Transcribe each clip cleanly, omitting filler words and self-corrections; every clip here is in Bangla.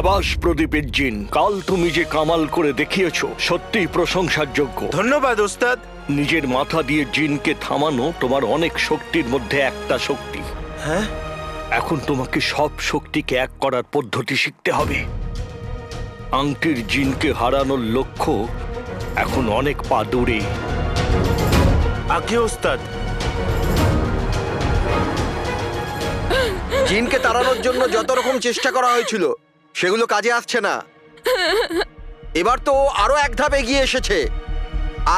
সাবাস প্রদীপের জিন, কাল তুমি যে কামাল করে দেখিয়েছো সত্যিই প্রশংসার যোগ্য। ধন্যবাদ ওস্তাদ। নিজের মাথা দিয়ে জিনকে থামানো তোমার অনেক শক্তির মধ্যে একটা শক্তি। হ্যাঁ, এখন তোমাকে সব শক্তিকে এক করার পদ্ধতি শিখতে হবে। আংটির জিনকে হারানোর লক্ষ্য এখন অনেক পা দূরে। আগে ওস্তাদ। জিনকে তাড়ানোর জন্য যত রকম চেষ্টা করা হয়েছিল সেগুলো কাজে আসছে না। এবার তো ও আরো এক ধাপ এগিয়ে এসেছে।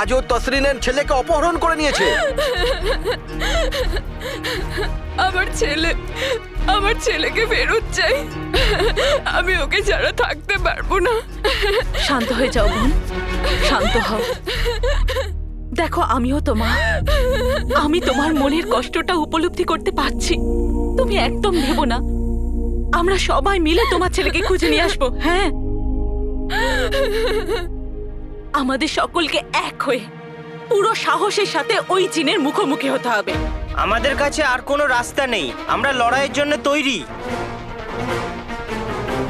আজও তসরিনের ছেলেকে অপহরণ করে নিয়েছে। আমার ছেলেকে ফেরত চাই। আমি ওকে ছাড়া থাকতে পারবো না। শান্ত হয়ে যাও বোন, শান্ত হও। দেখো আমিও আমি তোমার মনের কষ্টটা উপলব্ধি করতে পারছি। তুমি একদম ভেবো না, আমরা সবাই মিলে তোমার ছেলেকে খুঁজে নিয়ে আসবো। হ্যাঁ, আমাদের সকলকে এক হয়ে পুরো সাহসের সাথে ওই জিনের মুখোমুখি হতে হবে। আমাদের কাছে আর কোনো রাস্তা নেই, আমরা লড়াইয়ের জন্য তৈরি।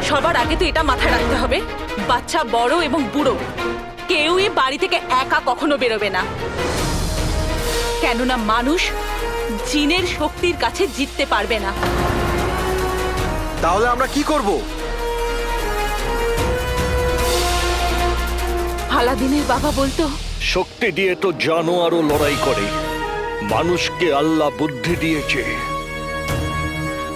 সবার আগে তো এটা মাথায় রাখতে হবে, বাচ্চা, বড় এবং বুড়ো কেউই বাড়ি থেকে একা কখনো বেরোবে না। কেননা মানুষ জিনের শক্তির কাছে জিততে পারবে না। তাহলে আমরা কি করব? আলাদিনের বাবা বলতো, শক্তি দিয়ে তো জানোয়ারও লড়াই করে, মানুষকে আল্লাহ বুদ্ধি দিয়েছে,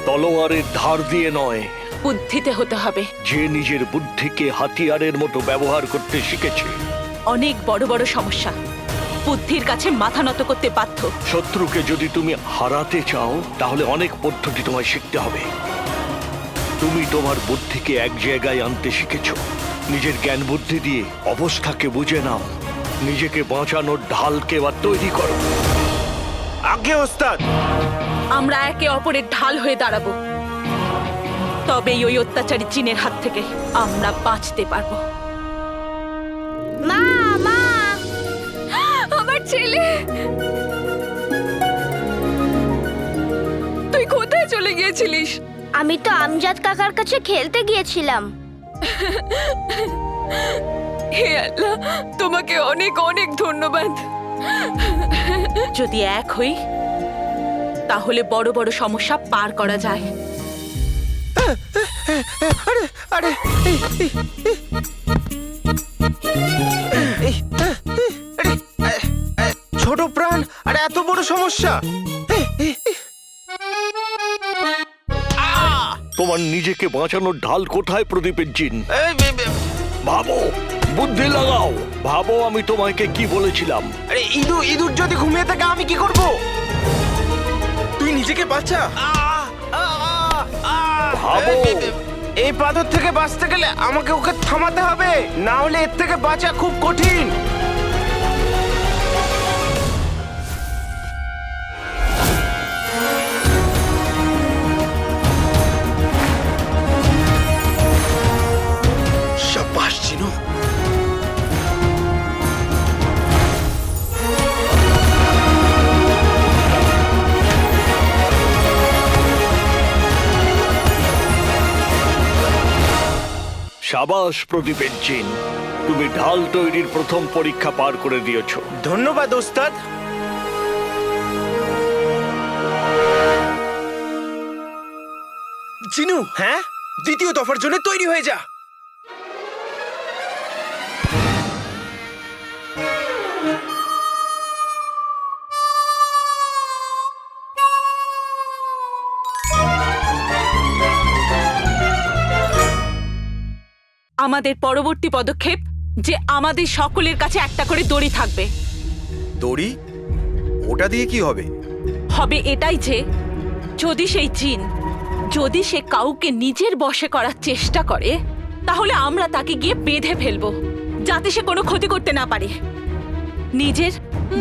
তলোয়ারের ধার দিয়ে নয়। বুদ্ধিতে হতে হবে। যে নিজের বুদ্ধিকে হাতিয়ারের মতো ব্যবহার করতে শিখেছে। অনেক বড় বড় সমস্যা বুদ্ধির কাছে মাথা নত করতে বাধ্য। শত্রুকে যদি তুমি হারাতে চাও তাহলে অনেক পদ্ধতি তোমায় শিখতে হবে। তুমি তোমার বুদ্ধিকে এক জায়গায় আনতে শিখেছো, নিজের জ্ঞান বুদ্ধি দিয়ে অবস্থাকে বুঝে নাও, নিজেকে বাঁচানোর ঢালকে এবার তৈরি করো। আগে ওস্তাদ। আমরা একে অপরের ঢাল হয়ে দাঁড়াবো, তবেই ওই অত্যাচারী জিনের হাত থেকে আমরা বাঁচতে পারবো। মা, মা, আমার ছেলে, তুই কোথায় চলে গিয়েছিলিস? আমি তো আমজাদ কাকার কাছে খেলতে গিয়েছিলাম। হে আল্লাহ, তোমাকে অনেক অনেক ধন্যবাদ। যদি এক হই তাহলে বড় বড় সমস্যা পার করা যায়। আরে ছোট প্রাণ, আরে এত বড় সমস্যা। তোমার নিজেকে বাঁচানোর ঢাল কোথায় প্রদীপের জিন? ভাবো, বুদ্ধি লাগাও, ভাবো আমি তোমাকে কি বলেছিলাম। আরে ইঁদুর যদি ঘুমিয়ে থাকে আমি কি করব? তুই নিজেকে বাঁচা। ভাবো। এই পাথর থেকে বাঁচতে গেলে আমাকে ওকে থামাতে হবে, না হলে এর থেকে বাঁচা খুব কঠিন। শাবাশ জিনু। সাবাস প্রদীপের জিন, তুমি ঢাল তৈরির প্রথম পরীক্ষা পার করে দিয়েছো। ধন্যবাদ ওস্তাদ। জিনু, হ্যাঁ, দ্বিতীয় দফার জন্য তৈরি হয়ে যা। আমাদের পরবর্তী পদক্ষেপ যে আমাদের সকলের কাছে একটা করে দড়ি থাকবে। দড়ি? ওটা দিয়ে কি হবে? হবে এটাই যে যদি সেই জিন যদি সে কাউকে নিজের বশে করার চেষ্টা করে তাহলে আমরা তাকে গিয়ে বেঁধে ফেলবো, যাতে সে কোনো ক্ষতি করতে না পারে, নিজের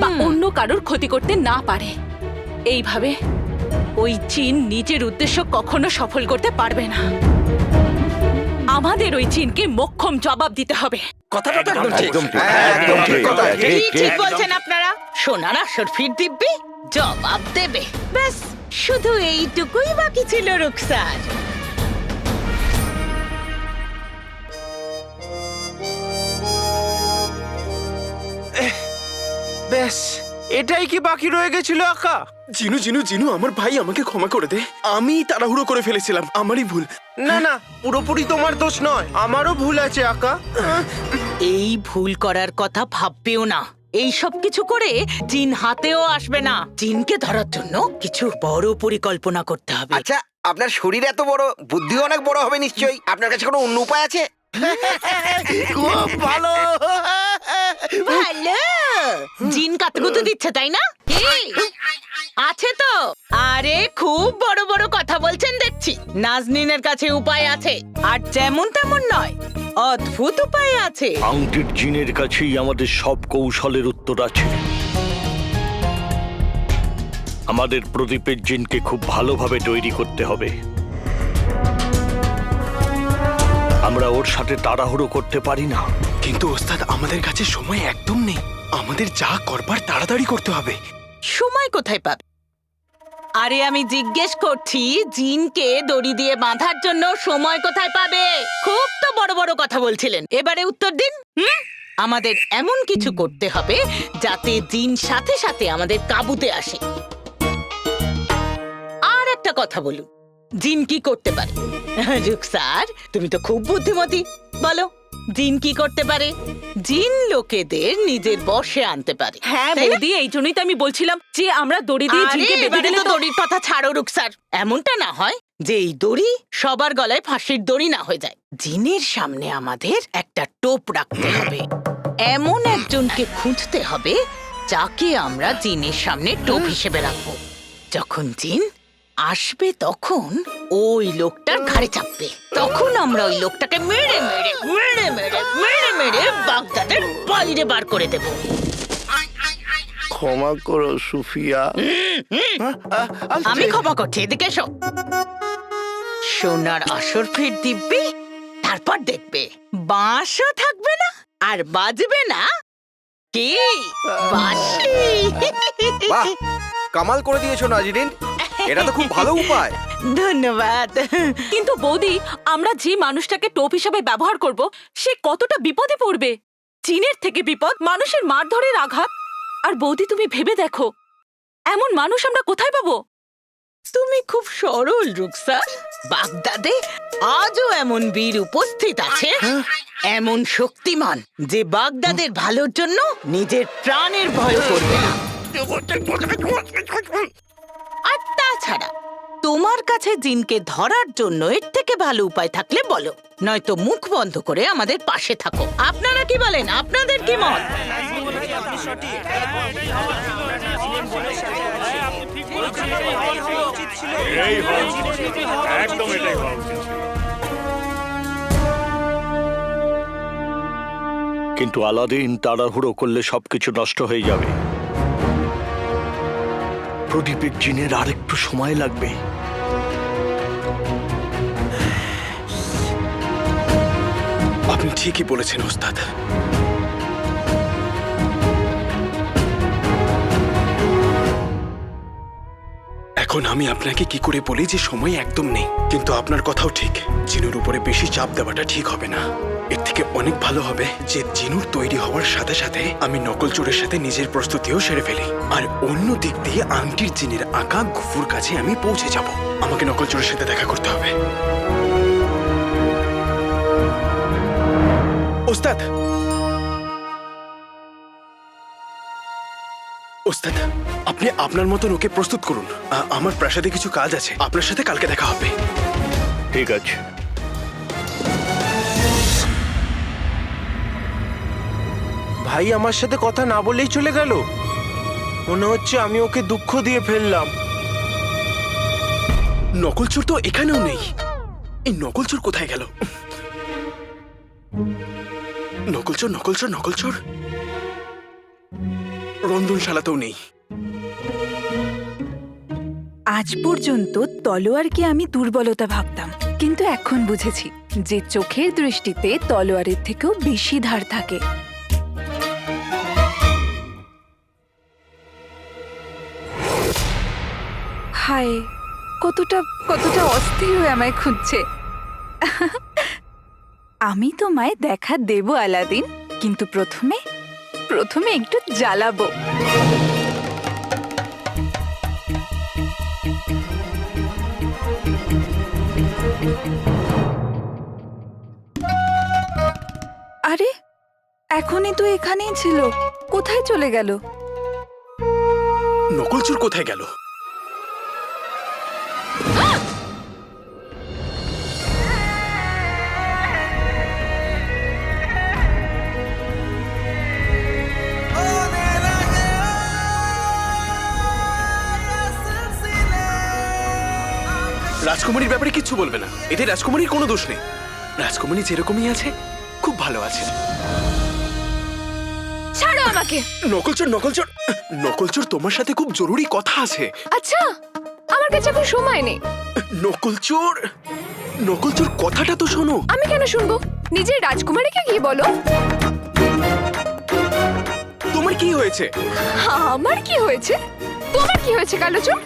বা অন্য কারোর ক্ষতি করতে না পারে। এইভাবে ওই জিন নিজের উদ্দেশ্য কখনো সফল করতে পারবে না। আমাদের ওই জিনকে মোক্ষম জবাব দিতে হবে। কথাটা তো একদম ঠিক। একদম ঠিক, হ্যাঁ, একদম ঠিক, কথা। ঠিক, ঠিক বলছেন আপনারা। সোনার আসর ফির দিব্যি জবাব দেবে, ব্যাস শুধু এইটুকুই বাকি ছিল রুকসার। ব্যাস, এটাই কি বাকি রয়ে গেছিল আকা? জিনু জিনু জিনু আমার ভাই আমাকে ক্ষমা করে দে। আমি তাড়াহুড়ো করে ফেলেছিলাম, আমারই ভুল। না না, পুরোপুরি তোমার দোষ নয়, আমারও ভুল আছে আকা। এই ভুল করার কথা ভাববেও না। এই সব কিছু করে জিন হাতেও আসবে না। জিনকে ধরার জন্য কিছু বড় পরিকল্পনা করতে হবে। আচ্ছা, আপনার শরীর এত বড়, বুদ্ধিও অনেক বড় হবে নিশ্চয়ই। আপনার কাছে কোনো অন্য উপায় আছে? খুব ভালো। ভালো জিন কাতকুতু দিচ্ছে তাই না? কি? আছে তো। আরে খুব বড় বড় কথা বলছেন দেখছি। নাজনীনের কাছে উপায় আছে, আর যেমন তেমন নয়, অদ্ভুত উপায় আছে। আংটির জিনের কাছেই আমাদের সব কৌশলের উত্তর আছে। আমাদের প্রদীপের জিনকে খুব ভালোভাবে তৈরি করতে হবে। আমরা ওর সাথে তাড়াহুড়ো করতে পারি না। কিন্তু ওস্তাদ, আমাদের কাছে সময় একদম নেই। আমাদের যা করবার তাড়াতাড়ি করতে হবে। সময় কোথায় পাবে? আরে আমি জিজ্ঞেস করছি, জিনকে দড়ি দিয়ে বাঁধার জন্য সময় কোথায় পাবে? খুব তো বড় বড় কথা বলছিলেন, এবারে উত্তর দিন। আমাদের এমন কিছু করতে হবে যাতে জিন সাথে সাথে আমাদের কাবুতে আসে। আর একটা কথা বলুন, জিন কি করতে পারে? রুকসার, তুমি তো খুব বুদ্ধিমতী, বলো জিন কি করতে পারে? জিন লোকেদের নিজের বশে আনতে পারে। হ্যাঁ তাই না? বৌদি, এই জন্যই তো আমি বলছিলাম যে আমরা দড়ি দিয়ে জিনকে আরে, বেঁধে এবারে দিলে তো তো দড়ির কথা ছাড়ো রুকসার। এমনটা না হয় যে এই দড়ি সবার গলায় ফাঁসির দড়ি না হয়ে যায়। জিনের সামনে আমাদের একটা টোপ রাখতে হবে। এমন একজনকে খুঁজতে হবে যাকে আমরা জিনের সামনে টোপ হিসেবে রাখবো। যখন জিন আসবে তখন ওই লোকটার ঘাড়ে চাপবে। তখন আমরা ওই লোকটাকে মেরে মেরে মেরে মেরে মেরে মেরে বাগদাদের বাইরে বার করে দেব। ক্ষমা করো সুফিয়া। আমি ক্ষমা করছি, এদিকে এসো। সোনার আসর ফির দিব্যি, তারপর দেখবে বাঁশও থাকবে না আর বাজবে না কি বাঁশি। বাহ, কামাল করে দিয়েছো নাজরিন। এটা তো খুব ভালো উপায়। ধন্যবাদ। কিন্তু বৌদি, আমরা যে মানুষটাকে টোপ হিসাবে ব্যবহার করব সে কতটা বিপদে পড়বে। জিনের থেকে বিপদ মানুষের মারধরের আঘাত। আর বৌদি, তুমি ভেবে দেখো, এমন মানুষ আমরা কোথায় পাবো? তুমি খুব সরল রুকসার। বাগদাদে আজও এমন বীর উপস্থিত আছে, এমন শক্তিমান যে বাগদাদের ভালোর জন্য নিজের প্রাণের ভয় করবে না। আর তাছাড়া তোমার কাছে জিনকে ধরার জন্য এর থেকে ভালো উপায় থাকলে বলো, নয়তো মুখ বন্ধ করে আমাদের পাশে থাকো। আপনারা কি বলেন? আপনাদের কি মত? কিন্তু আলাদিন তাড়াহুড়ো করলে সবকিছু নষ্ট হয়ে যাবে। প্রদীপের জিনের আরেকটু সময় লাগবে। আপনি ঠিকই বলেছেন ওস্তাদ। এখন আমি আপনাকে কি করে বলি যে সময় একদম নেই। কিন্তু আপনার কথাও ঠিক, জিনুর উপরে বেশি চাপ দেওয়াটা ঠিক হবে না। এর থেকে অনেক ভালো হবে যে জিনুর তৈরি হওয়ার সাথে সাথে আমি নকল চোরের সাথে নিজের প্রস্তুতিও সেরে ফেলি। আর অন্য দিক দিয়ে আংটির জিনের আঁকা গুফুর কাছে আমি পৌঁছে যাব। আমাকে নকল চোরের সাথে দেখা করতে হবে। ওস্তাদ, ওস্তাদ, আপনি আপনার মতন ওকে প্রস্তুত করুন। আমার প্রাসাদে কিছু কাজ আছে, আপনার সাথে কালকে দেখা হবে। ঠিক আছে। ভাই আমার সাথে কথা না বলেই চলে গেল। মনে হচ্ছে আমি ওকে দুঃখ দিয়ে ফেললাম। নকল চোর তো এখানেও নেই। এই নকল চোর কোথায় গেল? নকল চোর, নকল চোর, নকল চোর রন্ধনশালাতেও নেই। আজ পর্যন্ত তলোয়ারকে আমি দুর্বলতা ভাবতাম, কিন্তু এখন বুঝেছি যে চোখের দৃষ্টিতে তলোয়ারের থেকেও বেশি ধার থাকে। হায়, কতটা কতটা অস্থির হয়ে আমায় খুঁজছে। আমি তোমায় দেখা দেব আলাদিন, কিন্তু প্রথমে প্রথমে একটু জ্বালাবো। আরে এখনই তো এখানেই ছিল, কোথায় চলে গেল? নকলচোর কোথায় গেল? রাজকুমারীর ব্যাপারে কিচ্ছু বলবে না, এতে রাজকুমারীর কোনো দোষ নেই। রাজকুমারী যেরকমই আছে খুব ভালো আছে। ছাড়ো আমাকে। নকলচোর নকলচোর নকলচোর, তোমার সাথে খুব জরুরি কথা আছে। আচ্ছা, আমার কাছে এখন সময় নেই। নকলচোর নকলচোর, কথাটা তো শোনো। আমি কেন শুনবো? নিজের রাজকুমারীকে গিয়ে বলো। তোমার কি হয়েছে? আমার কি হয়েছে? তোমার কি হয়েছে কালোচোর?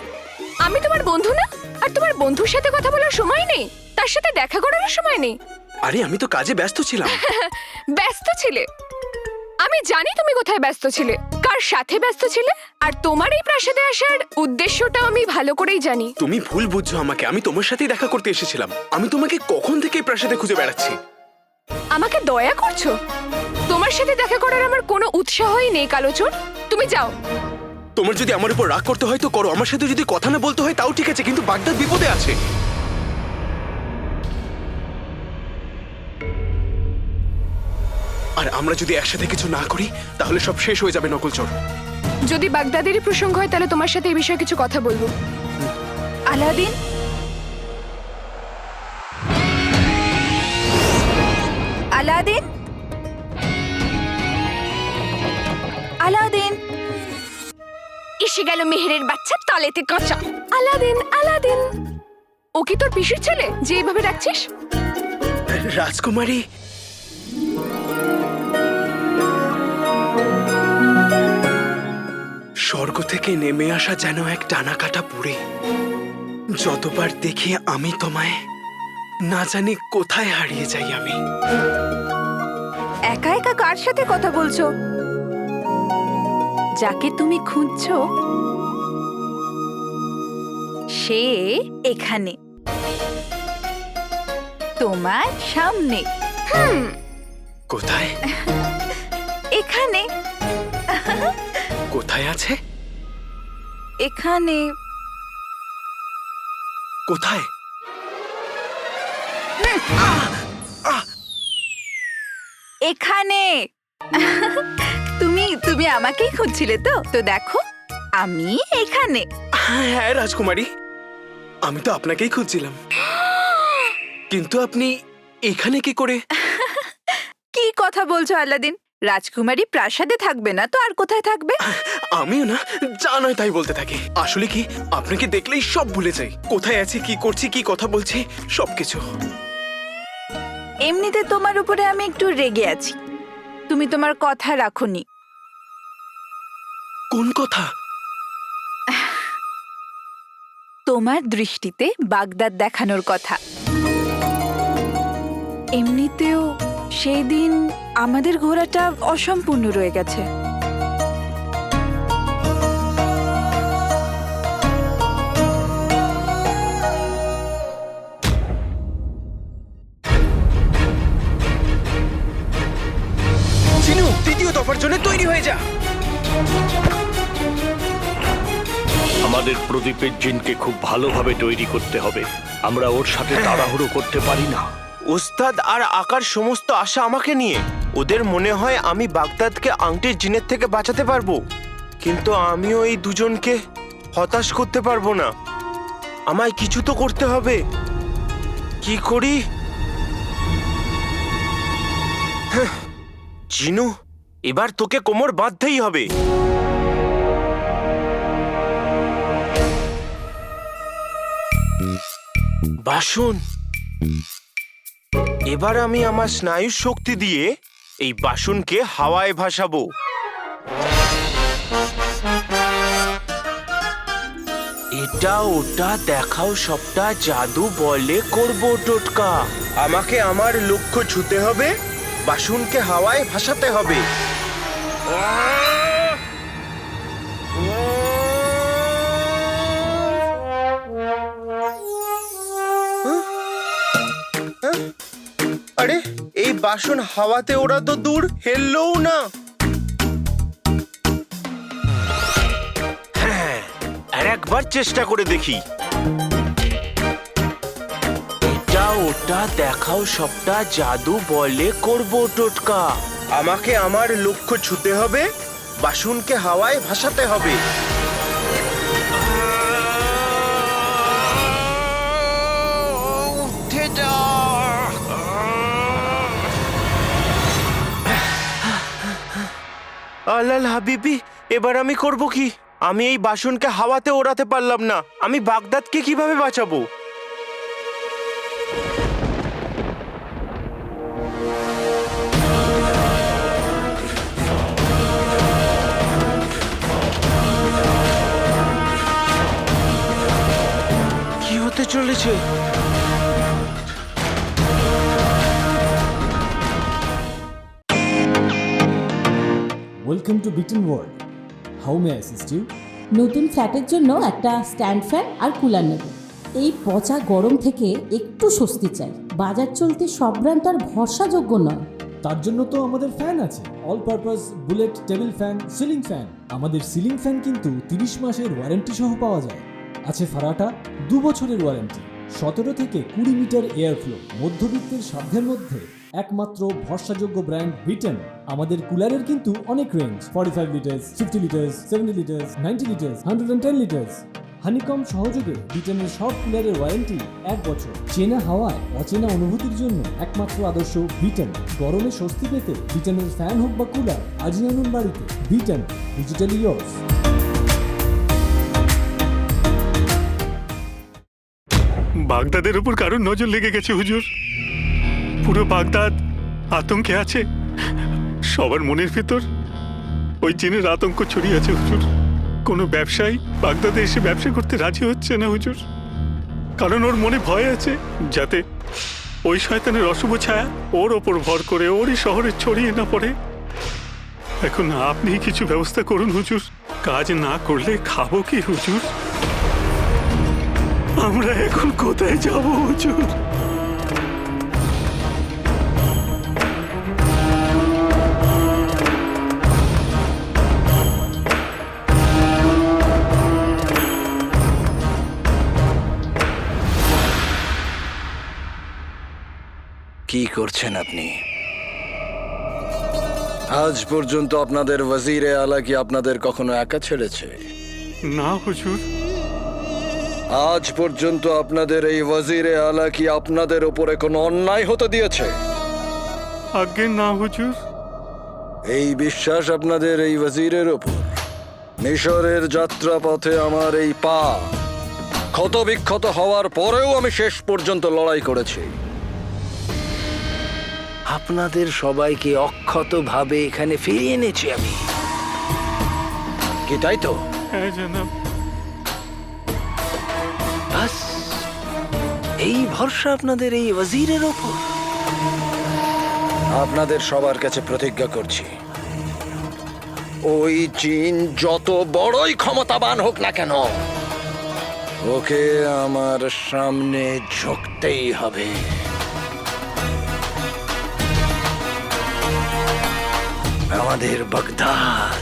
আমি তোমার বন্ধু না? আর তোমার বন্ধুর সাথে কথা বলার সময় নেই, তার সাথে দেখা করার সময় নেই? আরে আমি তো কাজে ব্যস্ত ছিলাম। ব্যস্ত ছিলে? আমি জানি তুমি কোথায় ব্যস্ত ছিলে, কার সাথে ব্যস্ত ছিলে, আর তোমার এই প্রাসাদে আসার উদ্দেশ্যটা আমি ভালো করেই জানি। তুমি ভুল বুঝছো আমাকে, আমি তোমার সাথেই দেখা করতে এসেছিলাম। আমি তোমাকে কখন থেকে এই প্রাসাদে খুঁজে বেড়াচ্ছি। আমাকে দয়া করছো? তোমার সাথে দেখা করার আমার কোনো উৎসাহই নেই কালোচোর, তুমি যাও। তোমার যদি আমার উপর রাগ করতে হয় তো করো, আমার সাথে যদি কথা না বলতে হয় তাও ঠিক আছে, কিন্তু বাগদাদ বিপদে আছে। আর আমরা যদি একসাথে কিছু না করি তাহলে সব শেষ হয়ে যাবে নকলচোর। যদি বাগদাদেরই প্রসঙ্গ হয় তাহলে তোমার সাথে এই বিষয়ে কিছু কথা বলবো। Aladdin, Aladdin, Aladdin. এসে গেল মেহেরের বাচ্চা, তলেতে কাঁচা। Aladdin, Aladdin. ও কি তোর পিসির ছেলে যে এইভাবে ডাকছিস? রাজকুমারী, স্বর্গ থেকে নেমে আসা যেন এক টানা কাটা পুরী। যতবার দেখি আমি তোমায়, না জানি কোথায় হারিয়ে যাই আমি। একা একা কার সাথে কথা বলছো? যাকে তুমি খুঁজছো সে এখানে, তোমার সামনে। কোথায়? এখানে, কোথায় আছে? এখানে। কোথায়? এখানে। তুমি তুমি আমাকেই খুঁজছিলে তো? তো দেখো আমি এখানে। হ্যাঁ রাজকুমারী, আমি তো আপনাকেই খুঁজছিলাম। কিন্তু আপনি এখানে কি করে? কি কথা বলছো আলাদিন? রাজকুমারী প্রাসাদে থাকবে না তো আর কোথায় থাকবে? আমিও না যা নয় তাই বলতে থাকি। আসলে কি, আপনাকে দেখলেই সব ভুলে যাই, কোথায় আছি, কি করছি, কি কথা বলছি, সবকিছু। এমনিতে তোমার উপরে আমি একটু রেগে আছি, তুমি তোমার কথা রাখোনি। কোন কথা? তোমার দৃষ্টিতে বাগদাদ দেখানোর কথা। এমনিতেও সেই দিন আমাদের ঘোড়াটা অসম্পূর্ণ রয়ে গেছে। চিনু, দ্বিতীয় দফার জন্য তৈরি হয়ে যা। আমাদের প্রদীপের জিনকে খুব ভালোভাবে তৈরি করতে হবে। আমরা ওর সাথে তাড়াহুড়ো করতে পারি না। ওস্তাদ আর আকার সমস্ত আশা আমাকে নিয়ে। ওদের মনে হয় আমি বাগদাদকে আংটির জিনের থেকে বাঁচাতে পারবো, কিন্তু আমিও এই দুজনকে হতাশ করতে পারবো না। আমায় কিছু তো করতে হবে। কি করি? জিনু, এবার তোকে কোমর বাঁধতেই হবে। বাসন। এবার আমি আমার স্নায়ুর শক্তি দিয়ে এই বাসনকে হাওয়ায় ভাসাবো। এটা ওটা দেখাও, সবটা জাদু বলে করব টোটকা। আমাকে আমার লক্ষ্য ছুতে হবে, বাসনকে হাওয়ায় ভাসাতে হবে। আরে এই বাসন হাওয়াতে ওরা তো দূর হেললোও না। হ্যাঁ, আর একবার চেষ্টা করে দেখি। এটা ওটা দেখাও, সবটা জাদু বলে করব টোটকা। আমাকে আমার লক্ষ্য ছুতে হবে, বাসনকে হাওয়ায় ভাসাতে হবে। আলাল হাবিবি, এবার আমি করব কি? আমি এই বাসনকে হাওয়াতে ওড়াতে পারলাম না, আমি বাগদাদকে কিভাবে বাঁচাবো? কি হতে চলেছে? Welcome to Bitten world. How may assist you? নতুন ফ্ল্যাটের জন্য একটা স্ট্যান্ড ফ্যান আর কুলার নেব। এই পচা গরম থেকে একটু স্বস্তি চাই। বাজার চলতে সব ব্র্যান্ড আর ভরসাযোগ্য নয়। তার জন্য তো আমাদের ফ্যান আছে, all purpose bullet table fan, ceiling fan. আমাদের সিলিং ফ্যান কিন্তু 30 মাসের ওয়ারেন্টি সহ পাওয়া যায়। আছে ফারাটা 2 বছরের ওয়ারেন্টি, 17 থেকে 20 মিটার এয়ার ফ্লো, মধ্যবিত্তের সাধ্যের মধ্যে একমাত্র ভরসাযোগ্য ব্র্যান্ড বিটেন। আমাদের কুলারের কিন্তু অনেক range, 45 litres, 50 litres, 70 litres, 90 litres, 110 litres. Honeycomb সহযোগে বিটেনের সব কুলারের ওয়ারেন্টি 1 বছর। চেনা হাওয়ায় অচেনা অনুভূতির জন্য একমাত্র আদর্শ বিটেন। গরমে স্বস্তি পেতে বিটেনের ফ্যান হোক বা কুলার, আজই আনুন বাড়িতে। বিটেন, ডিজিটালি ইয়োর্স। বাগদাদের উপর কারোর নজর লেগে গেছে হুজুর। পুরো বাগদাদ আতঙ্কে আছে। সবার মনের ভেতর ওই জিনের আতঙ্ক ছড়িয়ে আছে হুজুর। কোনো ব্যবসায়ী বাগদাদে এসে ব্যবসা করতে রাজি হচ্ছে না হুজুর, কারণ ওর মনে ভয় আছে যাতে ওই শয়তানের অশুভ ছায়া ওর ওপর ভর করে ওরই শহরে ছড়িয়ে না পড়ে। এখন আপনি কিছু ব্যবস্থা করুন হুজুর। কাজ না করলে খাবো কি হুজুর? আমরা এখন কোথায় যাব হুজুর? কি করছেন আপনি? আজ পর্যন্ত আপনাদের ওয়াজিরে আলা কি আপনাদের কখনো একা ছেড়েছে? না হুজুর। আজ পর্যন্ত আপনাদের এই ওয়াজিরে আলা কি আপনাদের উপরে কোনো অন্যায় হতে দিয়েছে? আজ্ঞে না হুজুর। এই বিশ্বাস আপনাদের এই ওয়াজিরের ওপর? মিশরের যাত্রাপথে আমার এই পা ক্ষতবিক্ষত হওয়ার পরেও আমি শেষ পর্যন্ত লড়াই করেছি। আপনাদের সবাইকে অক্ষতভাবে এখানে ফিরিয়ে এনেছি আমি, কি তাই তো? হ্যাঁ জনাব। বাস এই ভরসা আপনাদের এই ওয়াজিরের ওপর? আপনাদের সবার কাছে প্রতিজ্ঞা করছি, ওই জিন যত বড়ই ক্ষমতাবান হোক না কেন, ওকে আমার সামনে ঝুঁকতেই হবে। আমাদের বাগদাদ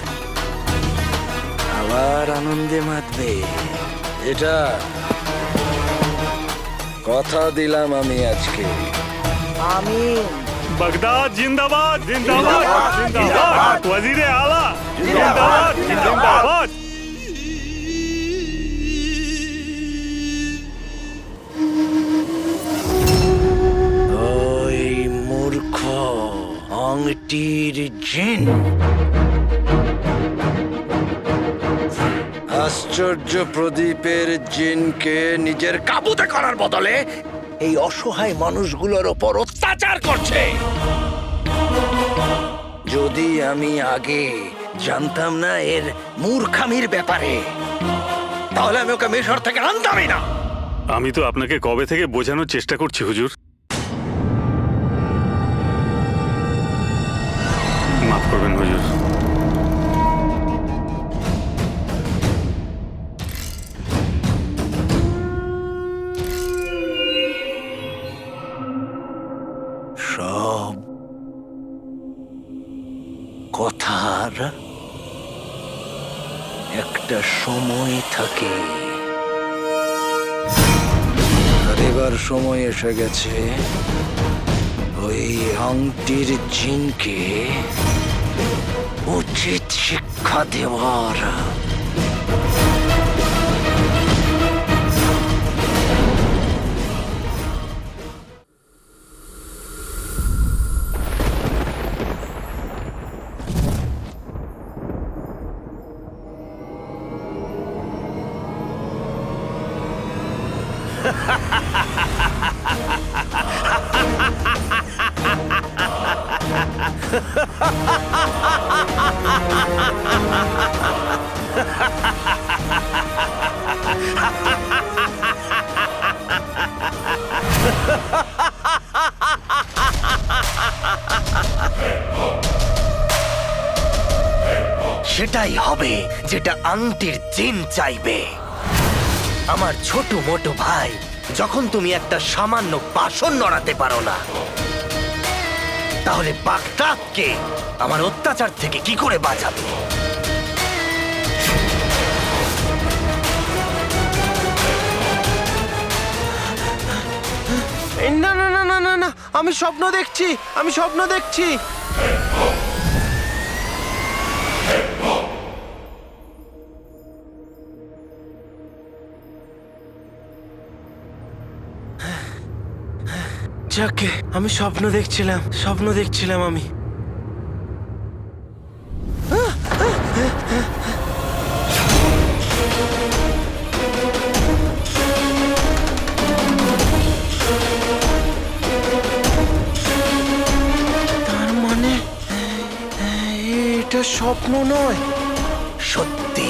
আবার আনন্দে মাতবে, এটা কথা দিলাম আমি আজকে। আমি বাগদাদ জিন্দাবাদ, জিন্দাবাদ, জিন্দাবাদ। ওয়াজিরে আলা জিন্দাবাদ, জিন্দাবাদ। ওই মূর্খ আংটির জিন আশ্চর্য প্রদীপের জিনকে নিজের কাবুতে করার বদলে এই অসহায় মানুষগুলোর ওপর অত্যাচার করছে। যদি আমি আগে জানতাম না এর মূর্খামির ব্যাপারে, তাহলে আমি ওকে মিশর থেকে আনতামই না। আমি তো আপনাকে কবে থেকে বোঝানোর চেষ্টা করছি হুজুর। মাফ করবেন হুজুর। একটা সময় থাকে, আর এবার সময় এসে গেছে ওই আংটির জিনকে উচিত শিক্ষা দেওয়ার। সেটাই হবে যেটা আংটির জিন চাইবে। আমার ছোট মোটো ভাই, যখন তুমি একটা সামান্য বাসন নড়াতে পারো না, তাহলে বাগদাদকে আমার অত্যাচার থেকে কি করে বাঁচাবে? না না না না না না, আমি স্বপ্ন দেখছি, আমি স্বপ্ন দেখছি। যাকে আমি স্বপ্ন দেখছিলাম আমি। তার মানে এটা স্বপ্ন নয়, সত্যি।